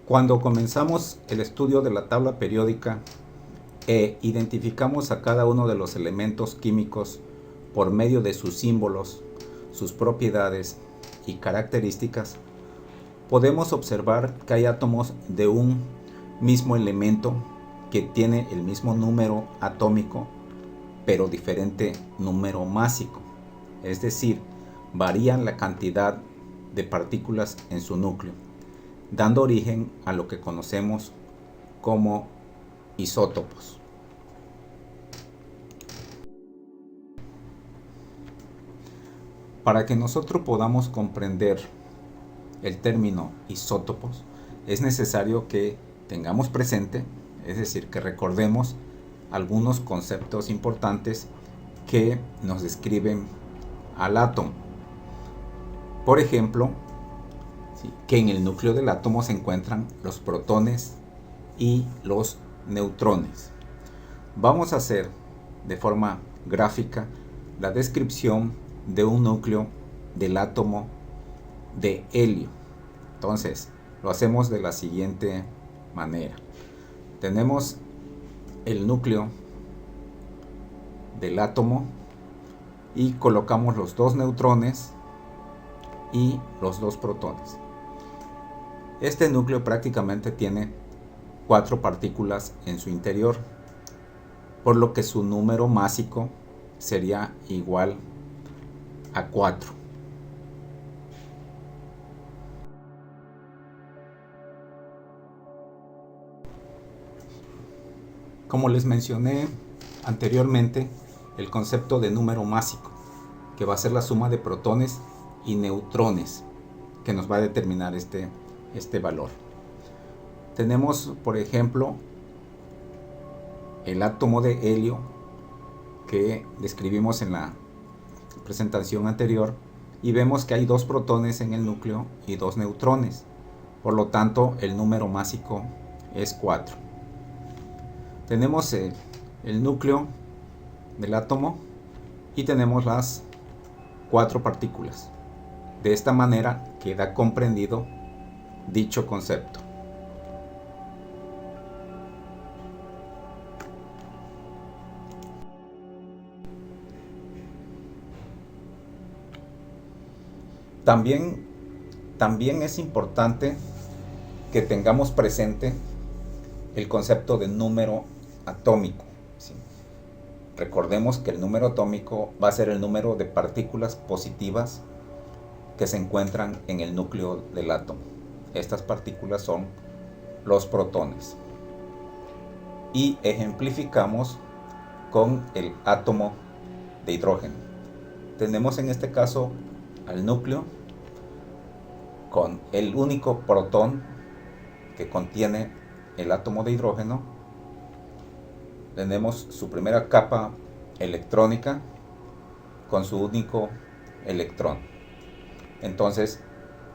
Cuando comenzamos el estudio de la tabla periódica e identificamos a cada uno de los elementos químicos por medio de sus símbolos, sus propiedades y características, podemos observar que hay átomos de un mismo elemento que tiene el mismo número atómico, pero diferente número másico. Es decir, varían la cantidad de partículas en su núcleo, dando origen a lo que conocemos como isótopos. Para que nosotros podamos comprender el término isótopos, es necesario que tengamos presente, es decir, que recordemos algunos conceptos importantes que nos describen al átomo. Por ejemplo, que en el núcleo del átomo se encuentran los protones y los neutrones. Vamos a hacer de forma gráfica la descripción de un núcleo del átomo de helio. Entonces, lo hacemos de la siguiente manera. Tenemos el núcleo del átomo y colocamos los dos neutrones y los dos protones. Este núcleo prácticamente tiene 4 partículas en su interior, por lo que su número másico sería igual a 4. Como les mencioné anteriormente, el concepto de número másico, que va a ser la suma de protones y neutrones, que nos va a determinar este valor. Tenemos, por ejemplo, el átomo de helio que describimos en la presentación anterior, y vemos que hay 2 protones en el núcleo y 2 neutrones. Por lo tanto, el número másico es 4. Tenemos el núcleo del átomo y tenemos las 4 partículas. De esta manera queda comprendido dicho concepto. También es importante que tengamos presente el concepto de número atómico. ¿Sí? Recordemos que el número atómico va a ser el número de partículas positivas que se encuentran en el núcleo del átomo. Estas partículas son los protones. Y ejemplificamos con el átomo de hidrógeno. Tenemos en este caso al núcleo con el único protón que contiene el átomo de hidrógeno. Tenemos su primera capa electrónica con su único electrón. Entonces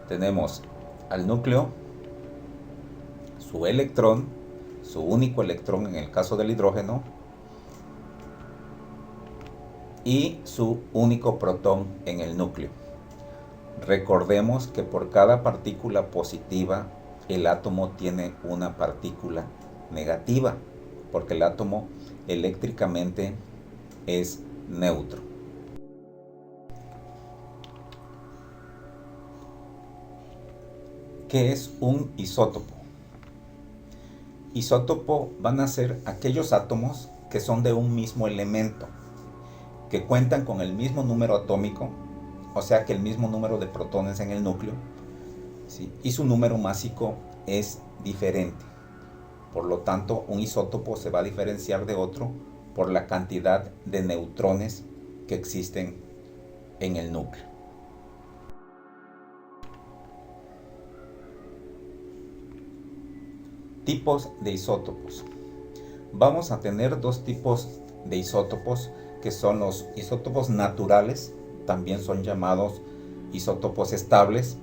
tenemos al núcleo, su electrón, su único electrón en el caso del hidrógeno, y su único protón en el núcleo. Recordemos que por cada partícula positiva el átomo tiene una partícula negativa, porque el átomo eléctricamente es neutro. ¿Qué es un isótopo? Isótopo van a ser aquellos átomos que son de un mismo elemento, que cuentan con el mismo número atómico, o sea que el mismo número de protones en el núcleo, ¿sí? Y su número másico es diferente. Por lo tanto, un isótopo se va a diferenciar de otro por la cantidad de neutrones que existen en el núcleo. Tipos de isótopos. Vamos a tener 2 tipos de isótopos, que son los isótopos naturales, también son llamados isótopos estables,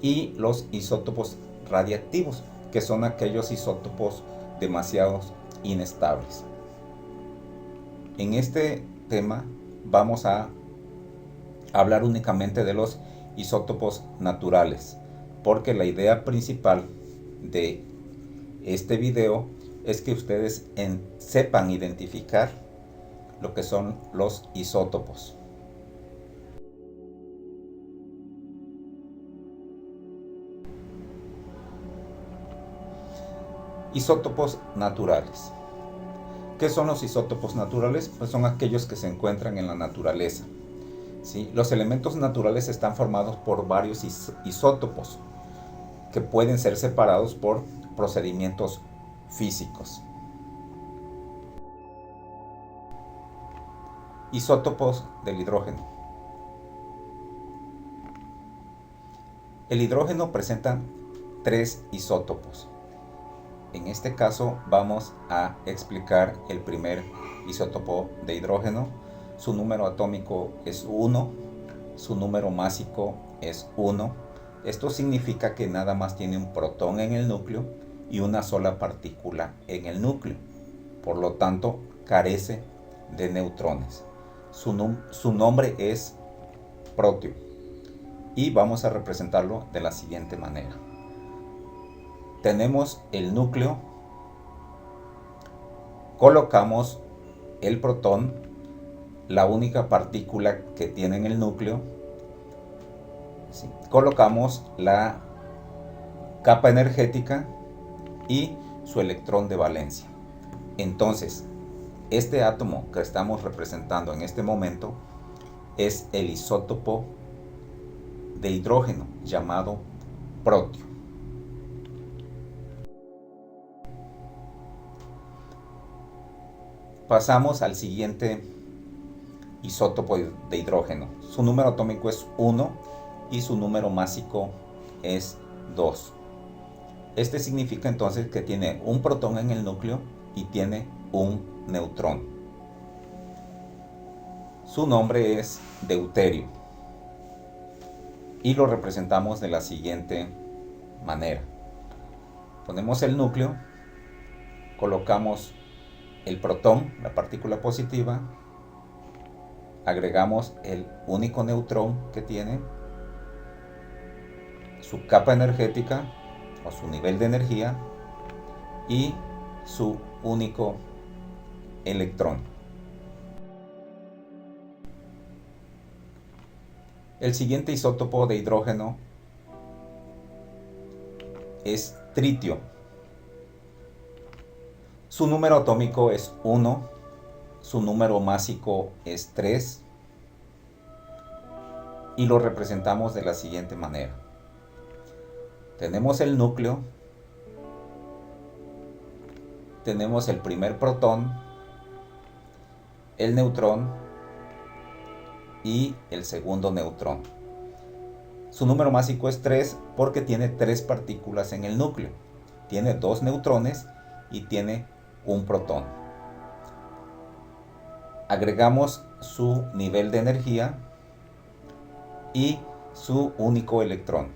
y los isótopos radiactivos, que son aquellos isótopos demasiado inestables. En este tema vamos a hablar únicamente de los isótopos naturales, porque la idea principal de este video es que ustedes sepan identificar lo que son los isótopos. Isótopos naturales. ¿Qué son los isótopos naturales? Pues son aquellos que se encuentran en la naturaleza. ¿Sí? Los elementos naturales están formados por varios isótopos que pueden ser separados por procedimientos físicos. Isótopos del hidrógeno. El hidrógeno presenta 3 isótopos. En este caso vamos a explicar el primer isótopo de hidrógeno. Su número atómico es 1, su número másico es 1. Esto significa que nada más tiene un protón en el núcleo y una sola partícula en el núcleo. Por lo tanto, carece de neutrones. Su nombre es protio. Y vamos a representarlo de la siguiente manera. Tenemos el núcleo, colocamos el protón, la única partícula que tiene en el núcleo, ¿sí? Colocamos la capa energética y su electrón de valencia. Entonces, este átomo que estamos representando en este momento es el isótopo de hidrógeno llamado protio. Pasamos al siguiente isótopo de hidrógeno. Su número atómico es 1 y su número másico es 2. Este significa entonces que tiene un protón en el núcleo y tiene un neutrón. Su nombre es deuterio y lo representamos de la siguiente manera. Ponemos el núcleo, colocamos el protón, la partícula positiva, agregamos el único neutrón que tiene, su capa energética o su nivel de energía y su único electrón. El siguiente isótopo de hidrógeno es tritio. Su número atómico es 1, su número másico es 3 y lo representamos de la siguiente manera. Tenemos el núcleo, tenemos el primer protón, el neutrón y el segundo neutrón. Su número másico es 3 porque tiene 3 partículas en el núcleo. Tiene 2 neutrones y tiene un protón. Agregamos su nivel de energía y su único electrón,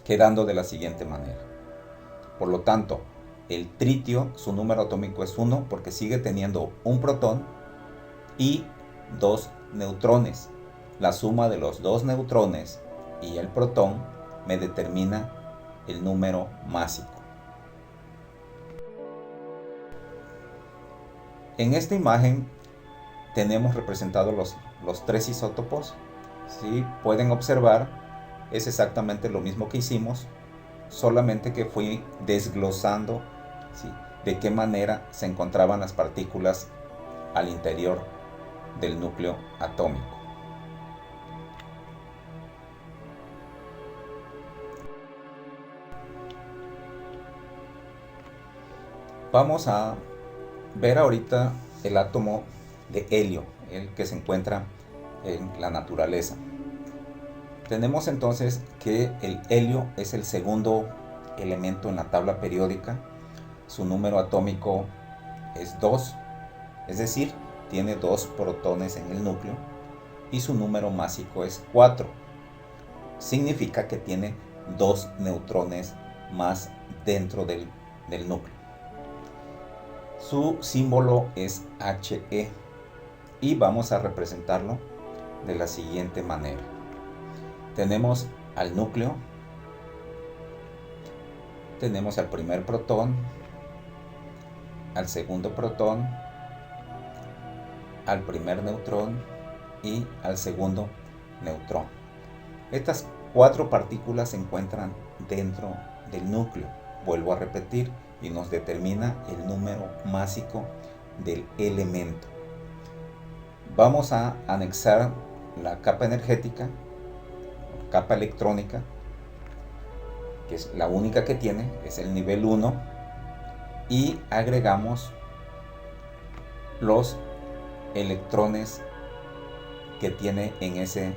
quedando de la siguiente manera. Por lo tanto, el tritio, su número atómico es 1 porque sigue teniendo un protón y 2 neutrones. La suma de los 2 neutrones y el protón me determina el número másico. En esta imagen tenemos representados los 3 isótopos. ¿Sí? Pueden observar, es exactamente lo mismo que hicimos, solamente que fui desglosando, ¿sí?, de qué manera se encontraban las partículas al interior del núcleo atómico. Vamos a ver ahorita el átomo de helio, el que se encuentra en la naturaleza. Tenemos entonces que el helio es el segundo elemento en la tabla periódica. Su número atómico es 2, es decir, tiene 2 protones en el núcleo y su número másico es 4. Significa que tiene 2 neutrones más dentro del núcleo. Su símbolo es He y vamos a representarlo de la siguiente manera. Tenemos al núcleo, tenemos al primer protón, al segundo protón, al primer neutrón y al segundo neutrón. Estas 4 partículas se encuentran dentro del núcleo. Vuelvo a repetir, y nos determina el número másico del elemento. Vamos a anexar la capa energética, capa electrónica, que es la única que tiene, es el nivel 1, y agregamos los electrones que tiene en ese.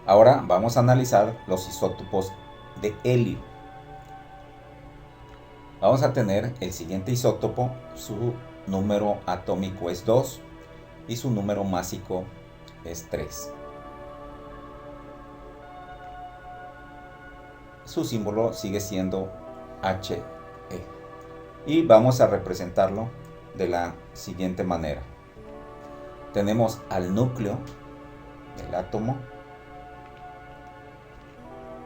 Ahora vamos a analizar los isótopos de helio. Vamos a tener el siguiente isótopo, su número atómico es 2 y su número másico es 3. Su símbolo sigue siendo He. Y vamos a representarlo de la siguiente manera. Tenemos al núcleo del átomo.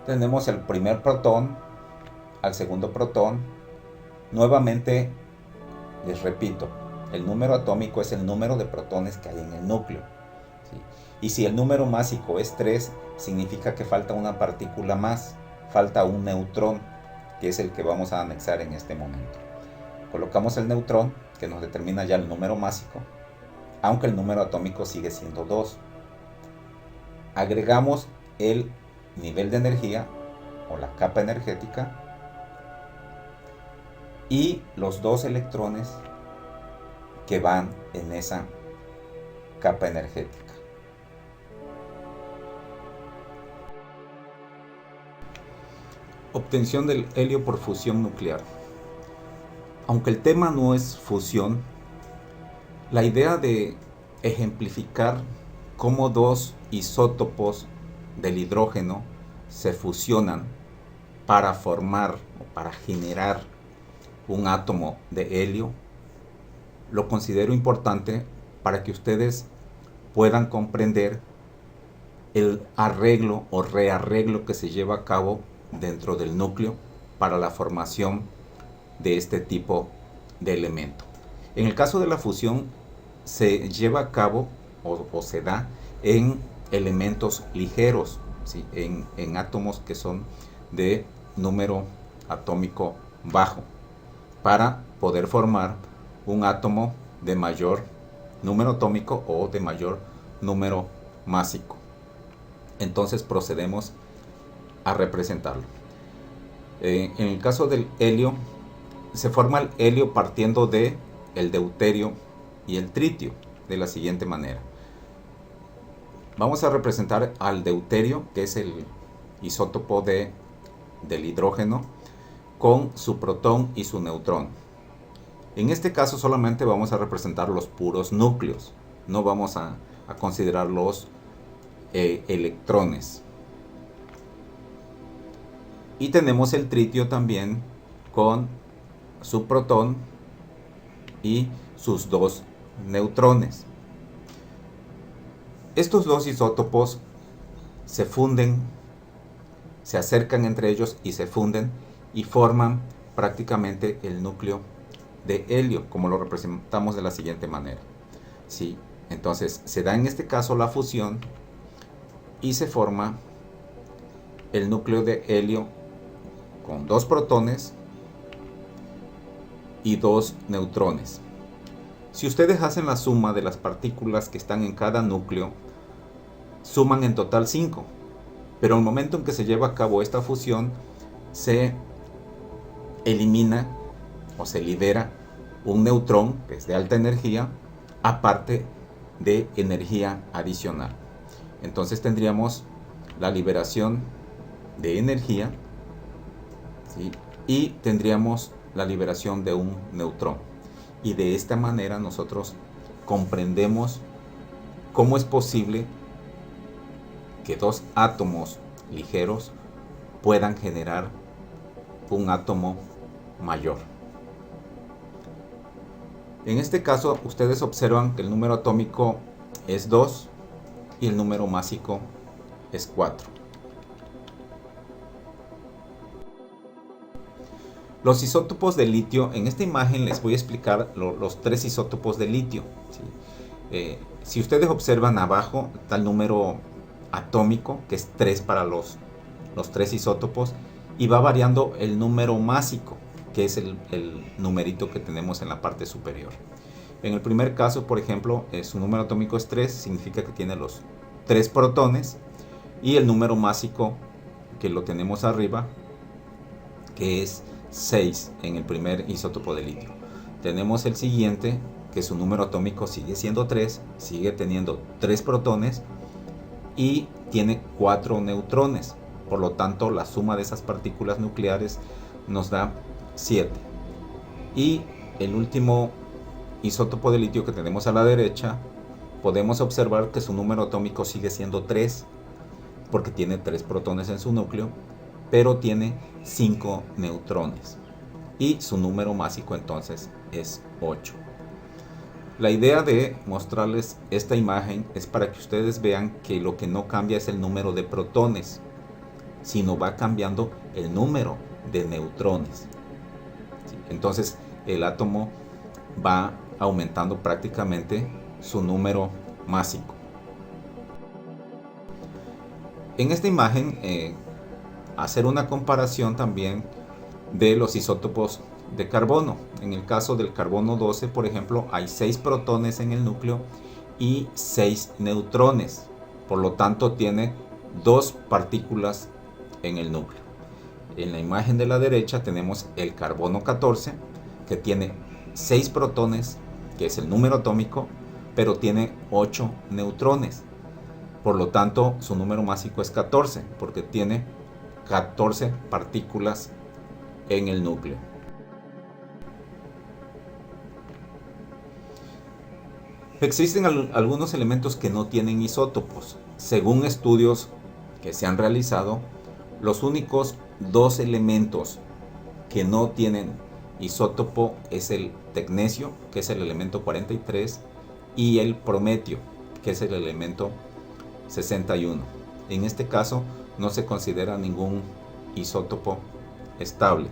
Tenemos el primer protón, al segundo protón. Nuevamente, les repito, el número atómico es el número de protones que hay en el núcleo, ¿sí? Y si el número másico es 3, significa que falta una partícula más, falta un neutrón, que es el que vamos a anexar en este momento. Colocamos el neutrón, que nos determina ya el número másico, aunque el número atómico sigue siendo 2. Agregamos el nivel de energía o la capa energética y los 2 electrones que van en esa capa energética. Obtención del helio por fusión nuclear. Aunque el tema no es fusión, la idea de ejemplificar cómo 2 isótopos del hidrógeno se fusionan para formar o para generar un átomo de helio, lo considero importante para que ustedes puedan comprender el arreglo o rearreglo que se lleva a cabo dentro del núcleo para la formación de este tipo de elemento. En el caso de la fusión se lleva a cabo o se da en elementos ligeros, ¿sí? en átomos que son de número atómico bajo, para poder formar un átomo de mayor número atómico o de mayor número másico. Entonces procedemos a representarlo. En el caso del helio, se forma el helio partiendo de el deuterio y el tritio de la siguiente manera. Vamos a representar al deuterio, que es el isótopo del hidrógeno, con su protón y su neutrón. En este caso solamente vamos a representar los puros núcleos, no vamos a considerar los electrones. Y tenemos el tritio también con su protón y sus 2 neutrones. Estos 2 isótopos se funden, se acercan entre ellos y se funden y forman prácticamente el núcleo de helio, como lo representamos de la siguiente manera. ¿Sí? Entonces se da en este caso la fusión y se forma el núcleo de helio con 2 protones y 2 neutrones. Si ustedes hacen la suma de las partículas que están en cada núcleo, suman en total 5, pero al momento en que se lleva a cabo esta fusión, se elimina o se libera un neutrón, que es de alta energía, aparte de energía adicional. Entonces tendríamos la liberación de energía, ¿sí? Y tendríamos la liberación de un neutrón. Y de esta manera nosotros comprendemos cómo es posible que 2 átomos ligeros puedan generar un átomo mayor. En este caso ustedes observan que el número atómico es 2 y el número másico es 4. Los isótopos de litio, en esta imagen les voy a explicar los 3 isótopos de litio, ¿sí? Si ustedes observan abajo está el número atómico, que es 3 para los 3 isótopos, y va variando el número másico, que es el numerito que tenemos en la parte superior. En el primer caso, por ejemplo, su número atómico es 3, significa que tiene los 3 protones, y el número másico que lo tenemos arriba, que es 6 en el primer isótopo de litio. Tenemos el siguiente, que su número atómico sigue siendo 3, sigue teniendo 3 protones y tiene 4 neutrones. Por lo tanto, la suma de esas partículas nucleares nos da 7. Y el último isótopo de litio que tenemos a la derecha, podemos observar que su número atómico sigue siendo 3, porque tiene 3 protones en su núcleo, pero tiene 5 neutrones. Y su número másico entonces es 8. La idea de mostrarles esta imagen es para que ustedes vean que lo que no cambia es el número de protones, sino va cambiando el número de neutrones. Entonces el átomo va aumentando prácticamente su número másico. En esta imagen hacer una comparación también de los isótopos de carbono. En el caso del carbono 12, por ejemplo, hay 6 protones en el núcleo y 6 neutrones. Por lo tanto, tiene 2 partículas en el núcleo. En la imagen de la derecha tenemos el carbono 14, que tiene 6 protones, que es el número atómico, pero tiene 8 neutrones. Por lo tanto, su número másico es 14, porque tiene 14 partículas en el núcleo. Existen algunos elementos que no tienen isótopos. Según estudios que se han realizado, los únicos 2 elementos que no tienen isótopo es el tecnecio, que es el elemento 43, y el prometio, que es el elemento 61. En este caso no se considera ningún isótopo estable.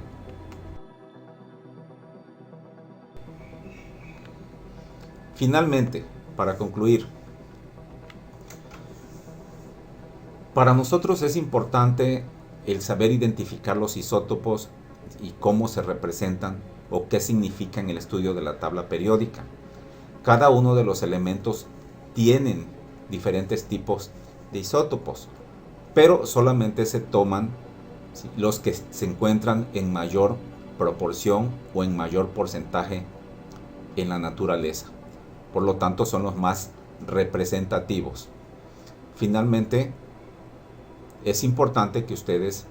Finalmente, para concluir, para nosotros es importante el saber identificar los isótopos y cómo se representan o qué significa en el estudio de la tabla periódica. Cada uno de los elementos tienen diferentes tipos de isótopos, pero solamente se toman los que se encuentran en mayor proporción o en mayor porcentaje en la naturaleza. Por lo tanto, son los más representativos. Finalmente, es importante que ustedes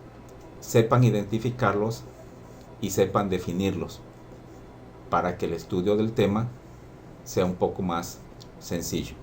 sepan identificarlos y sepan definirlos para que el estudio del tema sea un poco más sencillo.